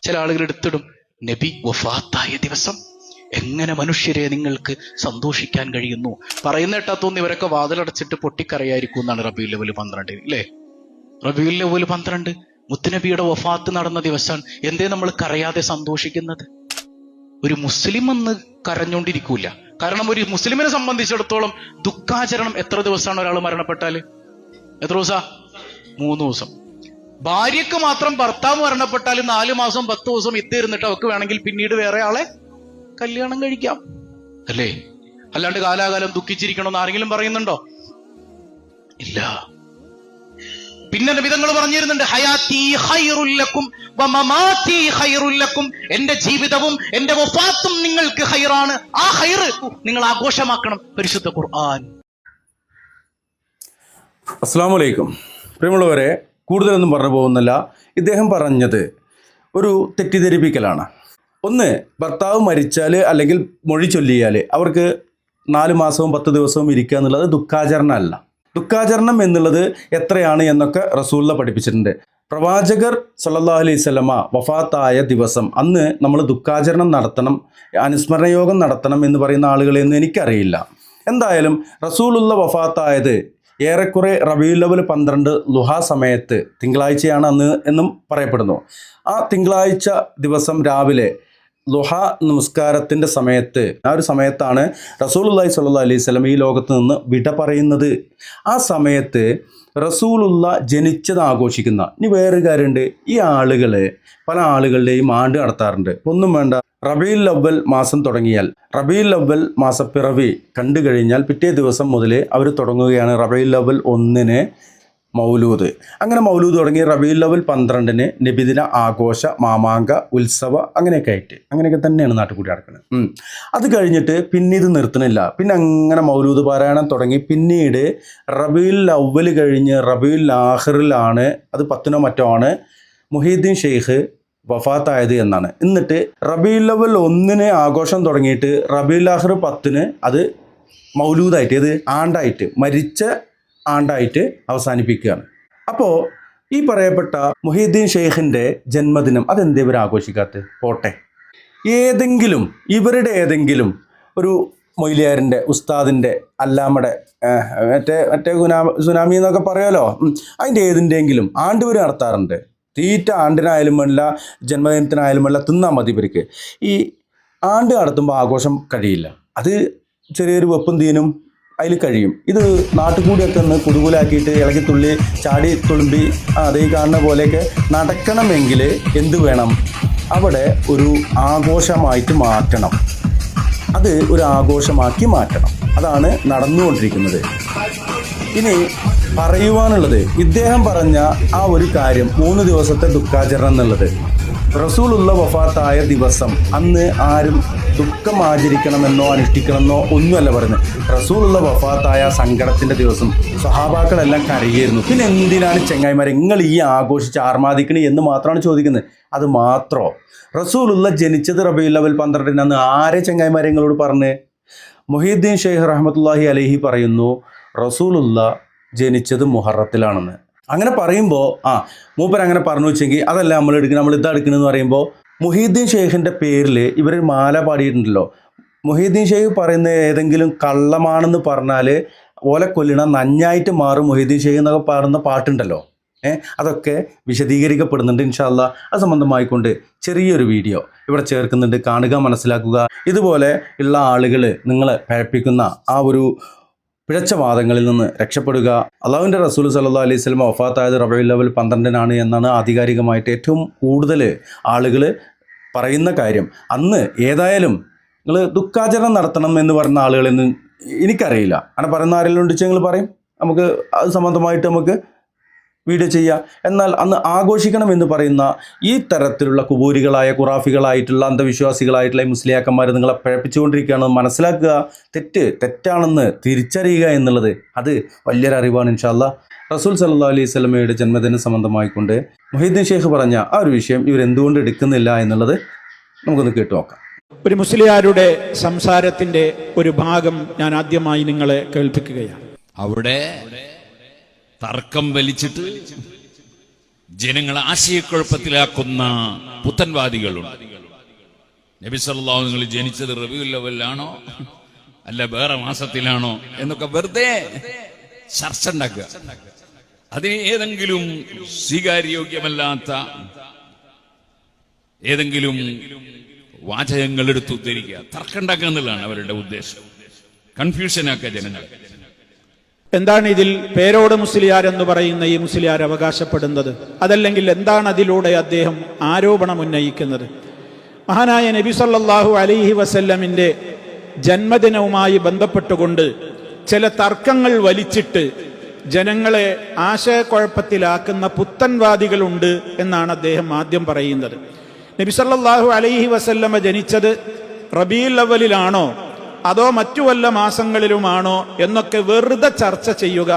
ചില ആളുകൾ എടുത്തിടും, നബി വഫാത്തായ ദിവസം എങ്ങനെ മനുഷ്യരെ നിങ്ങൾക്ക് സന്തോഷിക്കാൻ കഴിയുന്നു. പറയുന്ന കേട്ടാത്തോന്ന് ഇവരൊക്കെ വാതിലടച്ചിട്ട് പൊട്ടിക്കറിയായിരിക്കും എന്നാണ് റബീഉൽ അവ്വൽ 12 അല്ലേ? റബീഉൽ അവ്വൽ 12 മുത്തുനബിയുടെ വഫാത്ത് നടന്ന ദിവസമാണ്. എന്തേ നമ്മൾ കരയാതെ സന്തോഷിക്കുന്നത്? ഒരു മുസ്ലിം എന്ന് കരഞ്ഞോണ്ടിരിക്കൂല. കാരണം ഒരു മുസ്ലിമിനെ സംബന്ധിച്ചിടത്തോളം ദുഃഖാചരണം എത്ര ദിവസമാണ് ഒരാൾ മരണപ്പെട്ടാല്? എത്ര ദിവസ? 3 ദിവസം. ഭാര്യക്ക് മാത്രം ഭർത്താവ് മരണപ്പെട്ടാൽ 4 മാസം 10 ദിവസം ഇരുന്നിട്ട് അവർക്ക് വേണമെങ്കിൽ പിന്നീട് വേറെ ആളെ കല്യാണം കഴിക്കാം, അല്ലേ? അല്ലാണ്ട് കാലാകാലം ദുഃഖിച്ചിരിക്കണമെന്ന് ആരെങ്കിലും പറയുന്നുണ്ടോ? ഇല്ല. പിന്നെ നബിതങ്ങൾ പറഞ്ഞിരുന്നുണ്ട്, ഹയാത്തി ഖൈറുൽ ലക്കും വമമാതി ഖൈറുൽ ലക്കും, എന്റെ ജീവിതവും എന്റെ വഫാത്തും നിങ്ങൾക്ക് ഖൈറാണ്. ആ ഖൈർ നിങ്ങൾ ആഘോഷമാക്കണം. പരിശുദ്ധ ഖുർആൻ. അസ്സലാമു അലൈക്കും. പ്രിയമുള്ളവരെ, കൂടുതലൊന്നും പറഞ്ഞു പോകുന്നില്ല. ഇദ്ദേഹം പറഞ്ഞത് ഒരു തെറ്റിദ്ധരിപ്പിക്കലാണ്. ഒന്ന്, ഭർത്താവ് മരിച്ചാൽ അല്ലെങ്കിൽ മൊഴി ചൊല്ലിയാൽ അവർക്ക് 4 മാസവും 10 ദിവസവും ഇരിക്കുക എന്നുള്ളത് ദുഃഖാചരണമല്ല. ദുഃഖാചരണം എന്നുള്ളത് എത്രയാണ് എന്നൊക്കെ റസൂലുള്ള പഠിപ്പിച്ചിട്ടുണ്ട്. പ്രവാചകർ സല്ലല്ലാഹു അലൈഹി വസല്ലമ വഫാത്തായ ദിവസം അന്ന് നമ്മൾ ദുഃഖാചരണം നടത്തണം, അനുസ്മരണയോഗം നടത്തണം എന്ന് പറയുന്ന ആളുകളെയൊന്നും എനിക്കറിയില്ല. എന്തായാലും റസൂലുള്ള വഫാത്തായത് ഏറെക്കുറെ റബീഉൽ അവ്വൽ 12 ളുഹാ സമയത്ത്, തിങ്കളാഴ്ചയാണ് അന്ന് എന്നും പറയപ്പെടുന്നു. ആ തിങ്കളാഴ്ച ദിവസം രാവിലെ ളുഹാ നമസ്കാരത്തിൻ്റെ സമയത്ത്, ആ ഒരു സമയത്താണ് റസൂലുള്ളാഹി സ്വല്ലല്ലാഹു അലൈഹി വസല്ലം ഈ ലോകത്ത് നിന്ന് വിട പറയുന്നത്. ആ സമയത്ത് റസൂലുള്ള ജനിച്ചത് ആഘോഷിക്കുന്ന, ഇനി വേറൊരു കാര്യമുണ്ട്, ഈ ആളുകൾ പല ആളുകളുടെയും ആണ്ട് നടത്താറുണ്ട്. ഒന്നും വേണ്ട, റബീഉൽ അവ്വൽ മാസം തുടങ്ങിയാൽ, റബീഉൽ അവ്വൽ മാസപ്പിറവി കണ്ടു കഴിഞ്ഞാൽ പിറ്റേ ദിവസം മുതൽ അവർ തുടങ്ങുകയാണ് റബീഉൽ അവ്വൽ 1 മൗലൂദ്. അങ്ങനെ മൗലൂദ് തുടങ്ങി റബീഉൽ അവ്വൽ 12 നബിദിന ആഘോഷ, മാമാങ്ക, ഉത്സവ, അങ്ങനെയൊക്കെ തന്നെയാണ് നാട്ടിൽ കൂടി നടക്കുന്നത്. അത് കഴിഞ്ഞിട്ട് പിന്നെ ഇത് നിർത്തണില്ല. പിന്നെ അങ്ങനെ മൗലൂദ് പാരായണം തുടങ്ങി. പിന്നീട് റബീഉൽ അവ്വൽ കഴിഞ്ഞ് റബീഉൽ ആഖിറിലാണ്, അത് 10 മറ്റോ ആണ്, മുഹീദ്ദീൻ ഷെയ്ഖ് വഫാത്തായത് എന്നാണ്. എന്നിട്ട് റബീഉൽ അവ്വൽ 1 ആഘോഷം തുടങ്ങിയിട്ട് റബീഉൽ ആഖിർ 10 അത് മൗലൂദായിട്ട്, ഇത് ആണ്ടായിട്ട്, മരിച്ച ആണ്ടായിട്ട് അവസാനിപ്പിക്കുകയാണ്. അപ്പോൾ ഈ പറയപ്പെട്ട മുഹീദ്ദീൻ ഷെയ്ഖിൻ്റെ ജന്മദിനം അതെന്തേ ഇവർ ആഘോഷിക്കാത്തത്? പോട്ടെ, ഇവരുടെ ഏതെങ്കിലും ഒരു മൊയ്ലിയാരിൻ്റെ, ഉസ്താദിൻ്റെ, അല്ലാമയുടെ മറ്റേ സുനാമി എന്നൊക്കെ പറയുമല്ലോ, അതിൻ്റെ ഏതിൻ്റെയെങ്കിലും ആണ്ട് ഇവർ നടത്താറുണ്ട്. തീറ്റ ആണ്ടിനായാലും വേണ്ട, ജന്മദിനത്തിനായാലും വേണ്ട, തിന്നാൽ മതി ഇവർക്ക്. ഈ ആണ്ട് നടത്തുമ്പോൾ ആഘോഷം കഴിയില്ല. അത് ചെറിയൊരു വെപ്പും തീനും അതിൽ കഴിയും. ഇത് നാട്ടിൽ കൂടിയൊക്കെ ഒന്ന് കുടുകുലാക്കിയിട്ട് ഇളകി തുള്ളി ചാടി തുളുമ്പി അതേ കാണുന്ന പോലെയൊക്കെ നടക്കണമെങ്കിൽ എന്ത് വേണം? അവിടെ ഒരു ആഘോഷമായിട്ട് മാറ്റണം. അത് ഒരു ആഘോഷമാക്കി മാറ്റണം. അതാണ് നടന്നുകൊണ്ടിരിക്കുന്നത്. ഇനി പറയുവാനുള്ളത്, ഇദ്ദേഹം പറഞ്ഞ ആ ഒരു കാര്യം, 3 ദിവസത്തെ ദുഃഖാചരണം എന്നുള്ളത്, റസൂലുള്ള വഫാത്തായ ദിവസം അന്ന് ആരും ദുഃഖം ആചരിക്കണമെന്നോ അനുഷ്ഠിക്കണമെന്നോ ഒന്നുമല്ല പറയുന്നത്. റസൂലുള്ള വഫാത്തായ സങ്കടത്തിൻ്റെ ദിവസം സ്വഹാബാക്കളെല്ലാം കരയായിരുന്നു. പിന്നെ എന്തിനാണ് ചെങ്ങായിമാരെ നിങ്ങൾ ഈ ആഘോഷിച്ച് ആർമാദിക്കണേ എന്ന് മാത്രമാണ് ചോദിക്കുന്നത്. അത് മാത്രമോ? റസൂലുള്ള ജനിച്ചത് റബീഉൽ അവ്വൽ 12 അന്ന് ആരെ ചെങ്ങായിമാരെ നിങ്ങളോട് പറഞ്ഞ്? മുഹീദ്ദീൻ ഷെയ്ഖ് റഹ്മത്തുള്ളാഹി അലൈഹി പറയുന്നു റസൂലുള്ള ജനിച്ചത് മുഹറത്തിലാണെന്ന്. അങ്ങനെ പറയുമ്പോൾ മൂപ്പർ അങ്ങനെ പറഞ്ഞു വെച്ചെങ്കിൽ അതല്ല നമ്മൾ ഇതാ എടുക്കണമെന്ന് പറയുമ്പോൾ, മുഹീദ്ദീൻ ഷെയ്ഖിൻ്റെ പേരിൽ ഇവർ മാല പാടിയിട്ടുണ്ടല്ലോ. മുഹീദ്ദീൻ ഷെയ്ഖ് പറയുന്ന ഏതെങ്കിലും കള്ളമാണെന്ന് പറഞ്ഞാൽ ഓലെ കൊല്ലിണ നഞ്ഞായിട്ട് മാറും മുഹീദ്ദീൻ ഷെയ്ഖ് എന്നൊക്കെ പാടുന്ന പാട്ടുണ്ടല്ലോ. അതൊക്കെ വിശദീകരിക്കപ്പെടുന്നുണ്ട്. ഇൻഷാ അല്ലാഹ് അത് സംബന്ധമായിക്കൊണ്ട് ചെറിയൊരു വീഡിയോ ഇവിടെ ചേർക്കുന്നുണ്ട്. കാണുക, മനസ്സിലാക്കുക. ഇതുപോലെ ഉള്ള ആളുകൾ നിങ്ങളെ പഴപ്പിക്കുന്ന ആ ഒരു പിഴച്ച വാദങ്ങളിൽ നിന്ന് രക്ഷപ്പെടുക. അള്ളാഹുവിൻ്റെ റസൂൽ സല്ലല്ലാഹു അലൈഹി വസല്ലം വഫാത്തായത് റബീഉൽ അവ്വൽ 12 എന്നാണ് ആധികാരികമായിട്ട് ഏറ്റവും കൂടുതൽ ആളുകൾ പറയുന്ന കാര്യം. അന്ന് ഏതായാലും നിങ്ങൾ ദുഃഖാചരണം നടത്തണം എന്ന് പറയുന്ന ആളുകളെന്ന് എനിക്കറിയില്ല. അങ്ങനെ പറയുന്ന ആരെങ്കിലും ഉണ്ടെങ്കിൽ നിങ്ങൾ പറയും, നമുക്ക് അത് സംബന്ധമായിട്ട് നമുക്ക് വീഡിയോ ചെയ്യുക. എന്നാൽ അന്ന് ആഘോഷിക്കണം എന്ന് പറയുന്ന ഈ തരത്തിലുള്ള കുബൂരികളായ, ഖുറാഫികളായിട്ടുള്ള, അന്ധവിശ്വാസികളായിട്ടുള്ള ഈ മുസ്ലിയാക്കന്മാർ നിങ്ങളെ പഴപ്പിച്ചുകൊണ്ടിരിക്കുകയാണെന്ന് മനസ്സിലാക്കുക. തെറ്റാണെന്ന് തിരിച്ചറിയുക എന്നുള്ളത് അത് വലിയൊരു അറിവാണ്. ഇൻഷാ അല്ലാഹ് റസൂൽ സല്ലല്ലാഹു അലൈഹി വസല്ലമയുടെ ജന്മദിന സംബന്ധമായിക്കൊണ്ട് മുഹീദ്ദീൻ ഷെയ്ഖ് പറഞ്ഞ ആ ഒരു വിഷയം ഇവരെന്തുകൊണ്ട് എടുക്കുന്നില്ല എന്നുള്ളത് നമുക്കൊന്ന് കേട്ടു നോക്കാം. ഒരു മുസ്ലിയാരുടെ സംസാരത്തിൻ്റെ ഒരു ഭാഗം ഞാൻ ആദ്യമായി നിങ്ങളെ കേൾപ്പിക്കുകയാണ്. അവിടെ തർക്കം വലിച്ചിട്ട് ജനങ്ങളെ ആശയക്കുഴപ്പത്തിലാക്കുന്ന പുത്തൻവാദികളുണ്ട്. നബി സല്ലല്ലാഹു അലൈഹി വസല്ലം ജനിച്ചത് റബീഉൽ അവ്വലിലാണോ അല്ല വേറെ മാസത്തിലാണോ എന്നൊക്കെ വെറുതെ ചർച്ച ഉണ്ടാക്കുക. അതിന് ഏതെങ്കിലും സ്വീകാര്യോഗ്യമല്ലാത്ത ഏതെങ്കിലും വാചകങ്ങൾ എടുത്ത് ഉദ്ധരിക്കുക, തർക്കമുണ്ടാക്കുക എന്നുള്ളതാണ് അവരുടെ ഉദ്ദേശം. കൺഫ്യൂഷനാക്കുക ജനങ്ങളെ. എന്താണ് ഇതിൽ പേരോട് മുസ്ലിയാർ എന്ന് പറയുന്ന ഈ മുസ്ലിയാർ അവകാശപ്പെടുന്നത്? അതല്ലെങ്കിൽ എന്താണ് അതിലൂടെ അദ്ദേഹം ആരോപണം ഉന്നയിക്കുന്നത്? മഹാനായ നബി സല്ലല്ലാഹു അലൈഹി വസല്ലമിന്റെ ജന്മദിനവുമായി ബന്ധപ്പെട്ടുകൊണ്ട് ചില തർക്കങ്ങൾ വലിച്ചിട്ട് ജനങ്ങളെ ആശയക്കുഴപ്പത്തിലാക്കുന്ന പുത്തൻവാദികളുണ്ട് എന്നാണ് അദ്ദേഹം ആദ്യം പറയുന്നത്. നബി സല്ലല്ലാഹു അലൈഹി വസല്ലമ ജനിച്ചത് റബീഉൽ അവ്വലിലാണോ അതോ മറ്റു വല്ല മാസങ്ങളിലുമാണോ എന്നൊക്കെ വെറുതെ ചർച്ച ചെയ്യുക.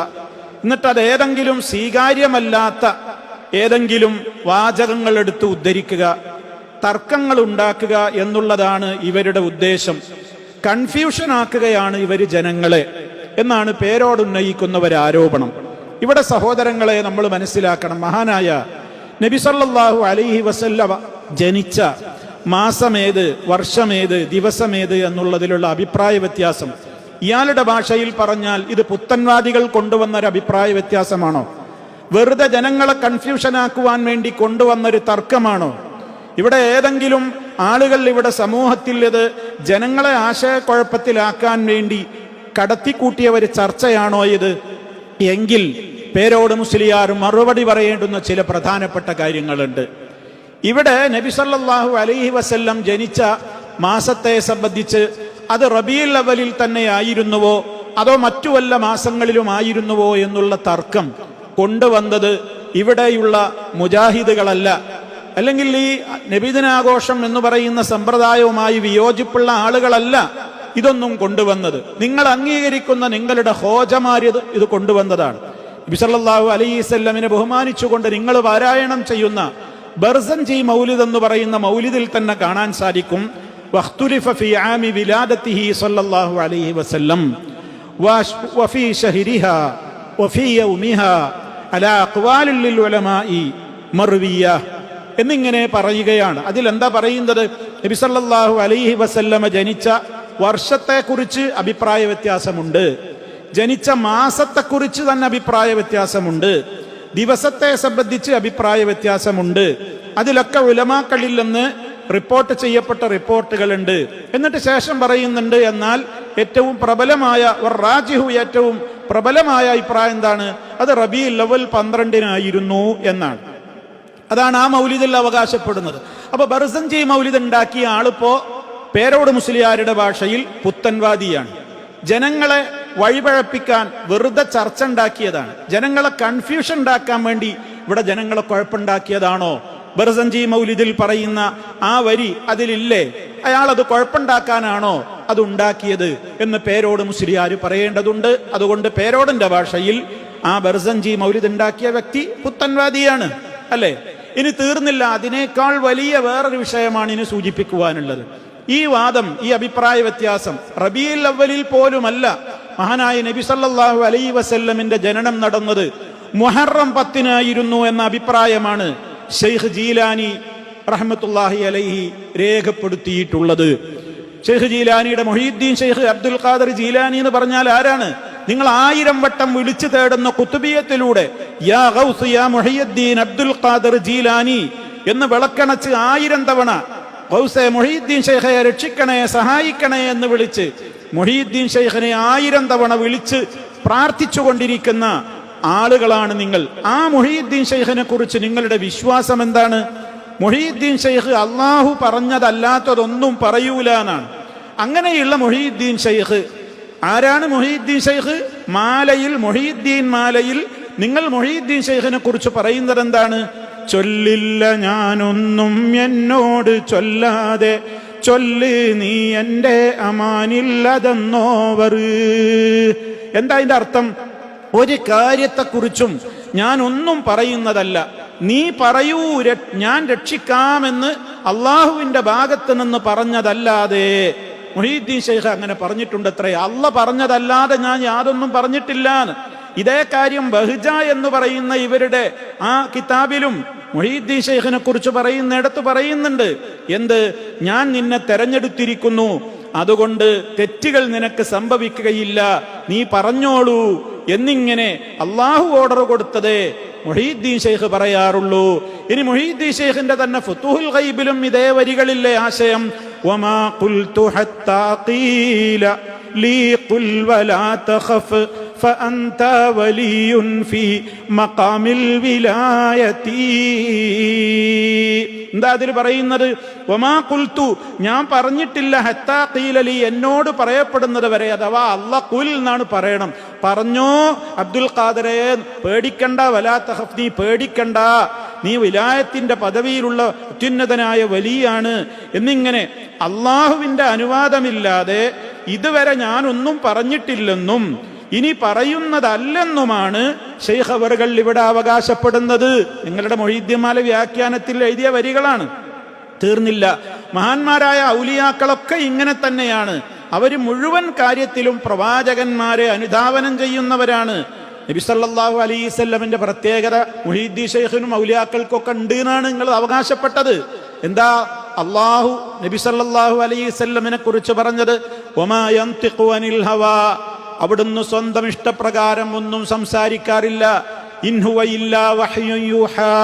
എന്നിട്ട് അത് ഏതെങ്കിലും സ്വീകാര്യമല്ലാത്ത ഏതെങ്കിലും വാചകങ്ങൾ എടുത്ത് ഉദ്ധരിക്കുക, തർക്കങ്ങൾ ഉണ്ടാക്കുക എന്നുള്ളതാണ് ഇവരുടെ ഉദ്ദേശം. കൺഫ്യൂഷൻ ആക്കുകയാണ് ഇവർ ജനങ്ങളെ എന്നാണ് പേരോട് ഉന്നയിക്കുന്നവർ ആരോപണം. ഇവിടെ സഹോദരങ്ങളെ നമ്മൾ മനസ്സിലാക്കണം, മഹാനായ നബി സല്ലല്ലാഹു അലൈഹി വസല്ലമ ജനിച്ച മാസമേത്, വർഷമേത്, ദിവസമേത് എന്നുള്ളതിലുള്ള അഭിപ്രായ വ്യത്യാസം ഇയാളുടെ ഭാഷയിൽ പറഞ്ഞാൽ ഇത് പുത്തൻവാദികൾ കൊണ്ടുവന്നൊരു അഭിപ്രായ വ്യത്യാസമാണോ? വെറുതെ ജനങ്ങളെ കൺഫ്യൂഷനാക്കുവാൻ വേണ്ടി കൊണ്ടുവന്നൊരു തർക്കമാണോ? ഇവിടെ ഏതെങ്കിലും ആളുകൾ ഇവിടെ സമൂഹത്തിൽ ഇത് ജനങ്ങളെ ആശയക്കുഴപ്പത്തിലാക്കാൻ വേണ്ടി കടത്തിക്കൂട്ടിയ ഒരു ചർച്ചയാണോ ഇത്? എങ്കിൽ പേരോട് മുസ്ലിയാർ മറുപടി പറയേണ്ടുന്ന ചില പ്രധാനപ്പെട്ട കാര്യങ്ങളുണ്ട്. ഇവിടെ നബി സല്ലല്ലാഹു അലൈഹി വസല്ലം ജനിച്ച മാസത്തെ സംബന്ധിച്ച് അത് റബീഉൽ അവ്വലിൽ തന്നെ ആയിരുന്നുവോ അതോ മറ്റു വല്ല മാസങ്ങളിലുമായിരുന്നുവോ എന്നുള്ള തർക്കം കൊണ്ടുവന്നത് ഇവിടെയുള്ള മുജാഹിദുകളല്ല, അല്ലെങ്കിൽ ഈ നബിദിനാഘോഷം എന്ന് പറയുന്ന സമ്പ്രദായവുമായി വിയോജിപ്പുള്ള ആളുകളല്ല ഇതൊന്നും കൊണ്ടുവന്നത്. നിങ്ങൾ അംഗീകരിക്കുന്ന നിങ്ങളുടെ ഹോജമാര് ഇത് കൊണ്ടുവന്നതാണ്. നബി സല്ലല്ലാഹു അലൈഹി വസല്ലമിനെ ബഹുമാനിച്ചുകൊണ്ട് നിങ്ങൾ പാരായണം ചെയ്യുന്ന ബർസൻജി മൗലിദ് എന്ന് പറയുന്ന മൗലിദിൽ തന്നെ കാണാൻ സാധിക്കും, വഖ്തുലിഫ ഫീ ആമി വിലാദത്തിഹി സല്ലല്ലാഹു അലൈഹി വസല്ലം വഫീ ശഹരിഹാ വഫീ യൗമിഹാ അലാ അഖ്വാലിൽ ലിൽ ഉലമാഇ മർവിയ എന്നിങ്ങനെ പറയുകയാണ്. അതിലെന്താ പറയുന്നത്? നബി സല്ലല്ലാഹു അലൈഹി വസല്ലമ ജനിച്ച വർഷത്തെക്കുറിച്ച് അഭിപ്രായ വ്യത്യാസമുണ്ട്, ജനിച്ച മാസത്തെക്കുറിച്ച് തന്നെ അഭിപ്രായ വ്യത്യാസമുണ്ട്, ദിവസത്തെ സംബന്ധിച്ച് അഭിപ്രായ വ്യത്യാസമുണ്ട്. അതിലൊക്കെ ഉലമാക്കളിൽ നിന്ന് റിപ്പോർട്ട് ചെയ്യപ്പെട്ട റിപ്പോർട്ടുകളുണ്ട്. എന്നിട്ട് ശേഷം പറയുന്നുണ്ട്, എന്നാൽ ഏറ്റവും പ്രബലമായ ഏറ്റവും പ്രബലമായ അഭിപ്രായം എന്താണ്? അത് റബീഉൽ അവ്വൽ 12-നായിരുന്നു എന്നാണ്. അതാണ് ആ മൗലിദിൽ അവകാശപ്പെടുന്നത്. അപ്പൊ ബർസൻജി മൗലിദ് ഉണ്ടാക്കിയ ആളിപ്പോ പേരോട് മുസ്ലിയാരുടെ ഭാഷയിൽ പുത്തൻവാദിയാണ്. ജനങ്ങളെ വഴിപഴപ്പിക്കാൻ വെറുതെ ചർച്ച ഉണ്ടാക്കിയതാണ്, ജനങ്ങളെ കൺഫ്യൂഷൻ ഉണ്ടാക്കാൻ വേണ്ടി ഇവിടെ ജനങ്ങളെ കുഴപ്പമുണ്ടാക്കിയതാണോ? ബർസൻജി മൗലിദിൽ പറയുന്ന ആ വരി അതിലില്ലേ? അയാളത് കുഴപ്പമുണ്ടാക്കാനാണോ അത് ഉണ്ടാക്കിയത് എന്ന് പേരോട് മുസ്ലിയാർ പറയേണ്ടതുണ്ട്. അതുകൊണ്ട് പേരോടിന്റെ ഭാഷയിൽ ആ ബർസൻജി മൗലിദ് ഉണ്ടാക്കിയ വ്യക്തി പുത്തൻവാദിയാണ്, അല്ലേ? ഇനി തീർന്നില്ല, അതിനേക്കാൾ വലിയ വേറൊരു വിഷയമാണ് ഇനി സൂചിപ്പിക്കുവാനുള്ളത്. ഈ വാദം, ഈ അഭിപ്രായ വ്യത്യാസം റബീഉൽ അവ്വലിൽ പോലുമല്ല. മഹാനായ നബി സല്ലല്ലാഹു അലൈഹി വസല്ലമിന്റെ ജനനം നടന്നത് മുഹറം 10-നായിരുന്നു എന്ന അഭിപ്രായമാണ് ഷെയ്ഖ് ജീലാനി റഹ്മത്തുള്ളാഹി അലൈഹി രേഖപ്പെടുത്തിയിട്ടുള്ളത്. ഷെയ്ഖ് ജീലാനിയുടെ മുഹീദ്ദീൻ ഷെയ്ഖ് അബ്ദുൽ ഖാദർ ജീലാനി എന്ന് പറഞ്ഞാൽ ആരാണ്? നിങ്ങൾ 1000 വട്ടം വിളിച്ചു തേടുന്ന ഖുതുബിയത്തിലൂടെ യാ ഗൗസ് യാ മുഹയ്യിദ്ദീൻ അബ്ദുൽ ഖാദർ ജീലാനി എന്ന് വിളക്കണച്ച് 1000 തവണ ഗൗസെ മുഹീദ്ദീൻ ഷെയ്ഖെ രക്ഷിക്കണേ, സഹായിക്കണേ എന്ന് വിളിച്ച് മുഹീദ്ദീൻ ഷെയ്ഖിനെ 1000 തവണ വിളിച്ച് പ്രാർത്ഥിച്ചുകൊണ്ടിരിക്കുന്ന ആളുകളാണ് നിങ്ങൾ. ആ മുഹീദ്ദീൻ ഷെയ്ഖിനെ കുറിച്ച് നിങ്ങളുടെ വിശ്വാസം എന്താണ്? മുഹീദ്ദീൻ ഷെയ്ഖ് അള്ളാഹു പറഞ്ഞതല്ലാത്തതൊന്നും പറയൂല എന്നാണ്. അങ്ങനെയുള്ള മുഹീദ്ദീൻ ഷെയ്ഖ് ആരാണ്? മുഹീദ്ദീൻ ഷെയ്ഖ് മാലയിൽ, മുഹീദ്ദീൻ മാലയിൽ നിങ്ങൾ മുഹീദ്ദീൻ ഷെയ്ഖിനെ കുറിച്ച് പറയുന്നത് എന്താണ്? ചൊല്ലില്ല ഞാനൊന്നും എന്നോട് ചൊല്ലാതെ, ചൊല്ല് നീ എൻ്റെ അമാനില്ലതെന്നോവർ. എന്താ അതിന്റെ അർത്ഥം? ഒരു കാര്യത്തെക്കുറിച്ചും ഞാൻ ഒന്നും പറയുന്നതല്ല, നീ പറയൂ ഞാൻ രക്ഷിക്കാമെന്ന് അള്ളാഹുവിന്റെ ഭാഗത്ത് നിന്ന് പറഞ്ഞതല്ലാതെ. മുഹീദ്ദീൻ ഷെയ്ഖ് അങ്ങനെ പറഞ്ഞിട്ടുണ്ട്. അത്രേ, അള്ള പറഞ്ഞതല്ലാതെ ഞാൻ യാതൊന്നും പറഞ്ഞിട്ടില്ല. ഇതേ കാര്യം ബഹ്ജ എന്ന് പറയുന്ന ഇവരുടെ ആ കിതാബിലും മുഹീദ്ദീൻ ശൈഖിനെ കുറിച്ച് പറയുന്നിടത്ത് പറയുന്നുണ്ട്. എന്ത്? ഞാൻ നിന്നെ തെരഞ്ഞെടുത്തിരിക്കുന്നു, അതുകൊണ്ട് തെറ്റുകൾ നിനക്ക് സംഭവിക്കുകയില്ല, നീ പറഞ്ഞോളൂ എന്നിങ്ങനെ അള്ളാഹു ഓർഡർ കൊടുത്തതേ മുഹീദ്ദീൻ ശൈഖ് പറയാറുള്ളൂ. ഇനി മുഹീദ്ദീൻ ശൈഖിന്റെ തന്നെ ഫുതുഹുൽ ഗൈബിലും ഇതേ വരികളിലെ ആശയം, വമാ ഖുൽതു ഹത്താ ഖീല ലീ ഖുൽ വലാ തഖഫ് ഫഅൻത വലിയുൻ ഫീ മഖാമിൽ വിലായതി. എന്താ അതിൽ പറയുന്നത്? വമാ ഖുൽതു, ഞാൻ പറഞ്ഞിട്ടില്ല, ഹത്താ ഖീല ലീ, എന്നോട് പറയപ്പെടുന്നത് വരെ. അഥവാ അല്ലാഹ് ഖുൽ എന്നാണ് പറയണം. പറഞ്ഞോ അബ്ദുൽ ഖാദറെ, പേടിക്കണ്ട, വലാ തഖഫ്, നീ പേടിക്കണ്ട, നീ വിലായത്തിന്റെ പദവിയിലുള്ള അത്യുന്നതനായ വലിയാണ് എന്നിങ്ങനെ അള്ളാഹുവിന്റെ അനുവാദമില്ലാതെ ഇതുവരെ ഞാനൊന്നും പറഞ്ഞിട്ടില്ലെന്നും ഇനി പറയുന്നതല്ലെന്നുമാണ് ശൈഖ് അവറുകൾ ഇവിടെ അവകാശപ്പെടുന്നത്. നിങ്ങളുടെ മൊഹീദ്യമാല വ്യാഖ്യാനത്തിൽ എഴുതിയ വരികളാണ്. തീർന്നില്ല. മഹാന്മാരായ ഔലിയാക്കളൊക്കെ ഇങ്ങനെ തന്നെയാണ്. അവര് മുഴുവൻ കാര്യത്തിലും പ്രവാചകന്മാരെ അനുധാവനം ചെയ്യുന്നവരാണ്. നബി സല്ലല്ലാഹു അലൈഹി വസല്ലമിന്റെ പ്രത്യേകത മുഹീദ്ദീൻ ശൈഖിനും ഔലിയാക്കൾക്കൊക്കെ ഉണ്ട് എന്നാണ് നിങ്ങൾ അവകാശപ്പെട്ടത്. എന്താ അള്ളാഹു നബി സല്ലല്ലാഹു അലൈഹി വസല്ലമിനെ കുറിച്ച് പറഞ്ഞത്? വമാ യൻതിഖു അനിൽ ഹവാ, അവിടുന്ന് സ്വന്തം ഇഷ്ടപ്രകാരം ഒന്നും സംസാരിക്കാറില്ല. ഇൻ ഹുവ ഇല്ലാ വഹ്യുൻ യൂഹാ,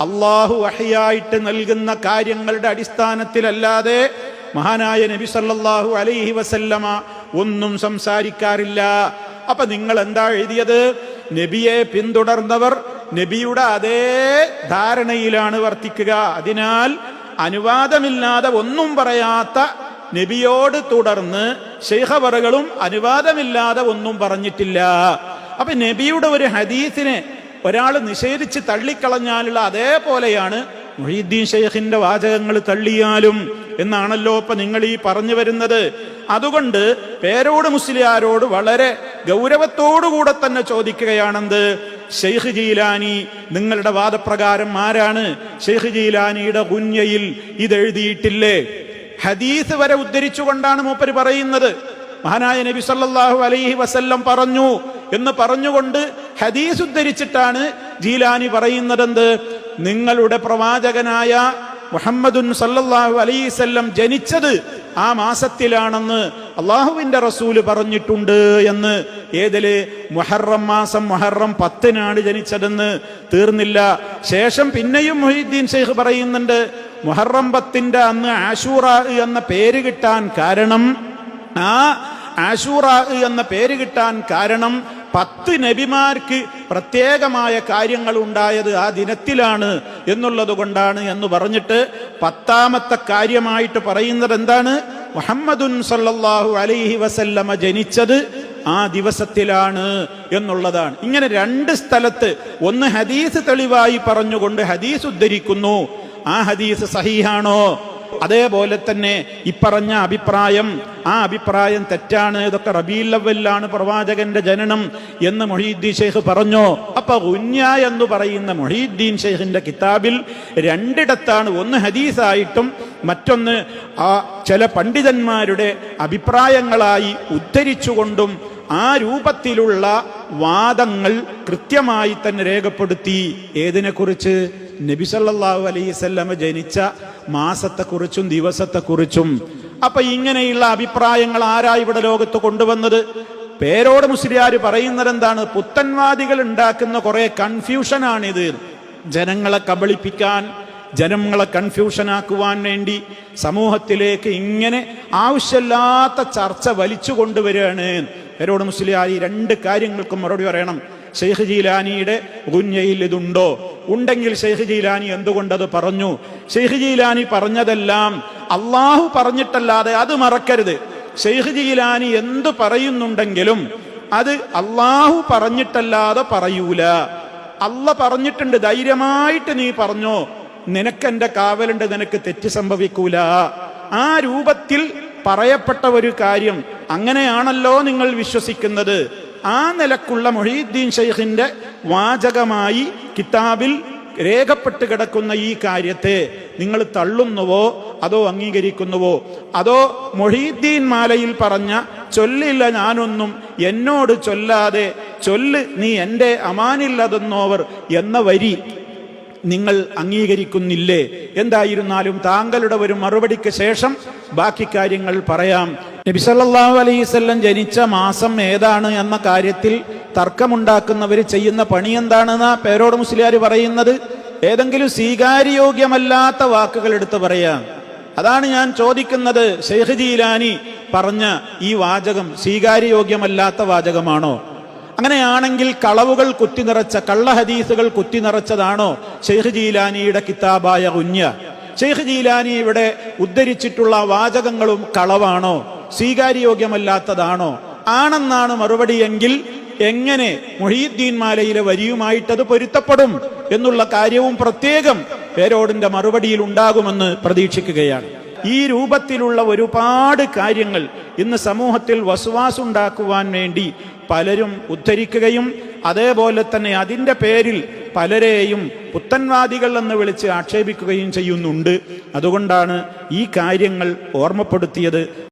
അള്ളാഹു വഹ്യായിട്ട് നൽകുന്ന കാര്യങ്ങളുടെ അടിസ്ഥാനത്തിലല്ലാതെ മഹാനായ നബി സല്ലല്ലാഹു അലൈഹി വസല്ലമ ഒന്നും സംസാരിക്കാറില്ല. അപ്പൊ നിങ്ങൾ എന്താ എഴുതിയത്? നബിയെ പിന്തുടർന്നവർ നബിയുടെ അതേ ധാരണയിലാണ് വർത്തിക്കുക. അതിനാൽ അനുവാദമില്ലാതെ ഒന്നും പറയാത്ത നബിയോട് തുടർന്ന് ശൈഖ് അവറുകളും അനുവാദമില്ലാതെ ഒന്നും പറഞ്ഞിട്ടില്ല. അപ്പൊ നബിയുടെ ഒരു ഹദീസിനെ ഒരാൾ നിഷേധിച്ച് തള്ളിക്കളഞ്ഞാലുള്ള അതേപോലെയാണ് മുഹീദ്ദീൻ ശൈഖിന്റെ വാചകങ്ങൾ തള്ളിയാലും എന്നാണല്ലോ ഇപ്പൊ നിങ്ങൾ ഈ പറഞ്ഞു വരുന്നത്. അതുകൊണ്ട് പേരോട് മുസ്ലിയാരോട് വളരെ ഗൗരവത്തോടുകൂടെ തന്നെ ചോദിക്കുകയാണെന്ത്? ശൈഖ് ജീലാനി നിങ്ങളുടെ വാദപ്രകാരം ആരാണ്? ശൈഖ് ജീലാനിയുടെ ഗുന്യയിൽ ഇതെഴുതിയിട്ടില്ലേ? ഹദീസ് വരെ ഉദ്ധരിച്ചുകൊണ്ടാണ് മൂപ്പര് പറയുന്നത്. മഹാനായ നബി സല്ലല്ലാഹു അലൈഹി വസല്ലം പറഞ്ഞു എന്ന് പറഞ്ഞുകൊണ്ട് ഹദീസ് ഉദ്ധരിച്ചിട്ടാണ് ജീലാനി പറയുന്നതെന്ത്? നിങ്ങളുടെ പ്രവാചകനായ മുഹമ്മദുൻ സല്ലല്ലാഹു അലൈഹി വസല്ലം ജനിച്ചത് ആ മാസത്തിലാണെന്ന് അള്ളാഹുവിന്റെ റസൂല് പറഞ്ഞിട്ടുണ്ട് എന്ന്. ഏതില്? മുഹറം മാസം, മുഹറം 10-നാണ് ജനിച്ചതെന്ന്. തീർന്നില്ല. ശേഷം പിന്നെയും മുഹീദ്ദീൻ ശൈഖ് പറയുന്നുണ്ട്, മുഹറം 10-ന്റെ അന്ന് ആശൂറാ എന്ന പേര് കിട്ടാൻ കാരണം, ആ ആശൂറാ എന്ന പേര് കിട്ടാൻ കാരണം 10 നബിമാർക്ക് പ്രത്യേകമായ കാര്യങ്ങൾ ഉണ്ടായത് ആ ദിനത്തിലാണ് എന്നുള്ളത് കൊണ്ടാണ് എന്ന് പറഞ്ഞിട്ട് 10ാമത്തെ കാര്യമായിട്ട് പറയുന്നത് എന്താണ്? മുഹമ്മദുൻ സല്ലല്ലാഹു അലൈഹി വസല്ലമ ജനിച്ചത് ആ ദിവസത്തിലാണ് എന്നുള്ളതാണ്. ഇങ്ങനെ 2 സ്ഥലത്ത് ഒന്ന് ഹദീസ് തെളിവായി പറഞ്ഞുകൊണ്ട് ഹദീസ് ഉദ്ധരിക്കുന്നു. ആ ഹദീസ് സഹീഹാണോ? അതേപോലെ തന്നെ ഇപ്പറഞ്ഞ അഭിപ്രായം, ആ അഭിപ്രായം തെറ്റാണ്, ഇതൊക്കെ റബീഉൽ അവ്വലിലാണ് പ്രവാചകന്റെ ജനനം എന്ന് മുഹീദ്ദീൻ ശൈഖ് പറഞ്ഞോ? അപ്പൊ ഗുന്യ എന്ന് പറയുന്ന മുഹീദ്ദീൻ ശൈഖിന്റെ കിതാബിൽ 2ഇടത്താണ്, ഒന്ന് ഹദീസായിട്ടും മറ്റൊന്ന് ആ ചില പണ്ഡിതന്മാരുടെ അഭിപ്രായങ്ങളായി ഉദ്ധരിച്ചുകൊണ്ടും ആ രൂപത്തിലുള്ള വാദങ്ങൾ കൃത്യമായി തന്നെ രേഖപ്പെടുത്തി. ഏതിനെക്കുറിച്ച്? നബി സല്ലല്ലാഹു അലൈഹി വസല്ലം ജനിച്ച മാസത്തെക്കുറിച്ചും ദിവസത്തെക്കുറിച്ചും. അപ്പൊ ഇങ്ങനെയുള്ള അഭിപ്രായങ്ങൾ ആരാ ഇവിടെ ലോകത്ത് കൊണ്ടുവന്നത്? പേരോട് മുസ്ലിയാർ പറയുന്നത് എന്താണ്? പുത്തൻവാദികൾ ഉണ്ടാക്കുന്ന കുറെ കൺഫ്യൂഷനാണിത്. ജനങ്ങളെ കബളിപ്പിക്കാൻ, ജനങ്ങളെ കൺഫ്യൂഷനാക്കുവാൻ വേണ്ടി സമൂഹത്തിലേക്ക് ഇങ്ങനെ ആവശ്യമില്ലാത്ത ചർച്ച വലിച്ചു കൊണ്ടുവരികയാണ്. പേരോട് മുസ്ലിയാർ ഈ 2 കാര്യങ്ങൾക്കും മറുപടി പറയണം. ശൈഖ് ജീലാനിയുടെ ഗുന്യയിൽ ഇതുണ്ടോ? ഉണ്ടെങ്കിൽ ശൈഖ് ജീലാനി എന്തുകൊണ്ടത് പറഞ്ഞു? ശൈഖ് ജീലാനി പറഞ്ഞതെല്ലാം അള്ളാഹു പറഞ്ഞിട്ടല്ലാതെ, അത് മറക്കരുത്. ശൈഖ് ജീലാനി എന്തു പറയുന്നുണ്ടെങ്കിലും അത് അള്ളാഹു പറഞ്ഞിട്ടല്ലാതെ പറയൂല. അള്ളാഹ് പറഞ്ഞിട്ടുണ്ട്, ധൈര്യമായിട്ട് നീ പറഞ്ഞോ, നിനക്കെന്റെ കാവലുണ്ട്, നിനക്ക് തെറ്റ് സംഭവിക്കൂല. ആ രൂപത്തിൽ പറയപ്പെട്ട ഒരു കാര്യം അങ്ങനെയാണല്ലോ നിങ്ങൾ വിശ്വസിക്കുന്നത്. ആ നിലക്കുള്ള മുഹീദ്ദീൻ ശൈഖിന്റെ വാചകമായി കിതാബിൽ രേഖപ്പെട്ട് കിടക്കുന്ന ഈ കാര്യത്തെ നിങ്ങൾ തള്ളുന്നുവോ അതോ അംഗീകരിക്കുന്നുവോ? അതോ മുഹീദ്ദീൻ മാലയിൽ പറഞ്ഞ ചൊല്ലില്ല ഞാനൊന്നും എന്നോട് ചൊല്ലാതെ ചൊല്ല് നീ എൻ്റെ അമാനില്ലതെന്നോവർ എന്ന വരി നിങ്ങൾ അംഗീകരിക്കുന്നില്ലേ? എന്തായിരുന്നാലും താങ്കളുടെ ഒരു മറുപടിക്ക് ശേഷം ബാക്കി കാര്യങ്ങൾ പറയാം. നബി സല്ലല്ലാഹു അലൈഹി വസല്ലം ജനിച്ച മാസം ഏതാണ് എന്ന കാര്യത്തിൽ തർക്കമുണ്ടാക്കുന്നവർ ചെയ്യുന്ന പണി എന്താണെന്നാ പേരോട് മുസ്ലിയാർ പറയുന്നത്? ഏതെങ്കിലും സ്വീകാര്യോഗ്യമല്ലാത്ത വാക്കുകൾ എടുത്ത് പറയാം. അതാണ് ഞാൻ ചോദിക്കുന്നത്. ശൈഖ് ജീലാനി പറഞ്ഞ ഈ വാചകം സ്വീകാര്യോഗ്യമല്ലാത്ത വാചകമാണോ? അങ്ങനെയാണെങ്കിൽ കളവുകൾ കുത്തിനിറച്ച കള്ള ഹദീസുകൾ കുത്തിനിറച്ചതാണോ ശൈഖ് ജീലാനിയുടെ കിതാബായ ഗുന്യ? ശൈഖ് ജീലാനി ഇവിടെ ഉദ്ധരിച്ചിട്ടുള്ള വാചകങ്ങളും കളവാണോ, സ്വീകാര്യോഗ്യമല്ലാത്തതാണോ? ആണെന്നാണ് മറുപടിയെങ്കിൽ എങ്ങനെ മുഹീദ്ദീൻ മാലയിലെ വരിയുമായിട്ടത് പൊരുത്തപ്പെടും എന്നുള്ള കാര്യവും പ്രത്യേകം പേരോടിന്റെ മറുപടിയിൽ ഉണ്ടാകുമെന്ന് പ്രതീക്ഷിക്കുകയാണ്. ഈ രൂപത്തിലുള്ള ഒരുപാട് കാര്യങ്ങൾ ഇന്ന് സമൂഹത്തിൽ വസ്വാസുണ്ടാക്കുവാൻ വേണ്ടി പലരും ഉദ്ധരിക്കുകയും അതേപോലെ തന്നെ അതിൻ്റെ പേരിൽ പലരെയും പുത്തൻവാദികൾ എന്ന് വിളിച്ച് ആക്ഷേപിക്കുകയും ചെയ്യുന്നുണ്ട്. അതുകൊണ്ടാണ് ഈ കാര്യങ്ങൾ ഓർമ്മപ്പെടുത്തിയത്.